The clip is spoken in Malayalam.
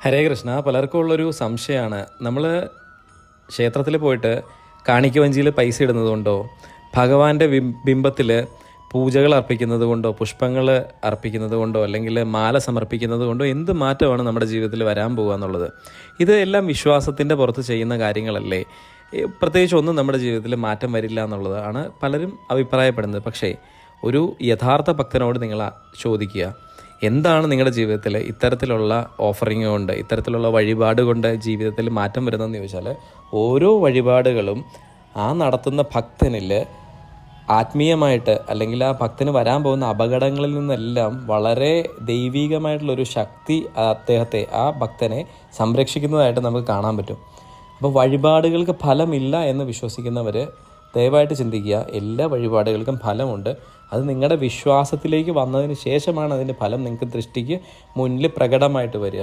ഹരേ കൃഷ്ണ. പലർക്കും ഉള്ളൊരു സംശയമാണ്, നമ്മൾ ക്ഷേത്രത്തിൽ പോയിട്ട് കാണിക്ക വഞ്ചിയിൽ പൈസ ഇടുന്നത് കൊണ്ടോ, ഭഗവാന്റെ ബിംബത്തിൽ പൂജകൾ അർപ്പിക്കുന്നത് കൊണ്ടോ, പുഷ്പങ്ങൾ അർപ്പിക്കുന്നത് കൊണ്ടോ, അല്ലെങ്കിൽ മാല സമർപ്പിക്കുന്നത് കൊണ്ടോ എന്ത് മാറ്റമാണ് നമ്മുടെ ജീവിതത്തിൽ വരാൻ പോകുക എന്നുള്ളത്. ഇത് എല്ലാം വിശ്വാസത്തിൻ്റെ പുറത്ത് ചെയ്യുന്ന കാര്യങ്ങളല്ലേ. പ്രത്യേകിച്ച് ഒന്നും നമ്മുടെ ജീവിതത്തിൽ മാറ്റം വരില്ല എന്നുള്ളതാണ് പലരും അഭിപ്രായപ്പെടുന്നത്. പക്ഷേ ഒരു യഥാർത്ഥ ഭക്തനോട് നിങ്ങൾ ചോദിക്കുക, എന്താണ് നിങ്ങളുടെ ജീവിതത്തിൽ ഇത്തരത്തിലുള്ള ഓഫറിങ് കൊണ്ട്, ഇത്തരത്തിലുള്ള വഴിപാട് കൊണ്ട് ജീവിതത്തിൽ മാറ്റം വരുന്നതെന്ന് ചോദിച്ചാൽ, ഓരോ വഴിപാടുകളും ആ നടത്തുന്ന ഭക്തനിൽ ആത്മീയമായിട്ട്, അല്ലെങ്കിൽ ആ ഭക്തന് വരാൻ പോകുന്ന അപകടങ്ങളിൽ നിന്നെല്ലാം വളരെ ദൈവികമായിട്ടുള്ളൊരു ശക്തി അദ്ദേഹത്തെ, ആ ഭക്തനെ സംരക്ഷിക്കുന്നതായിട്ട് നമുക്ക് കാണാൻ പറ്റും. അപ്പോൾ വഴിപാടുകൾക്ക് ഫലമില്ല എന്ന് വിശ്വസിക്കുന്നവർ ദയവായിട്ട് ചിന്തിക്കുക, എല്ലാ വഴിപാടുകൾക്കും ഫലമുണ്ട്. അത് നിങ്ങളുടെ വിശ്വാസത്തിലേക്ക് വന്നതിന് ശേഷമാണ് അതിൻ്റെ ഫലം നിങ്ങൾക്ക് ദൃഷ്ടിക്ക് മുന്നിൽ പ്രകടമായിട്ട് വരിക.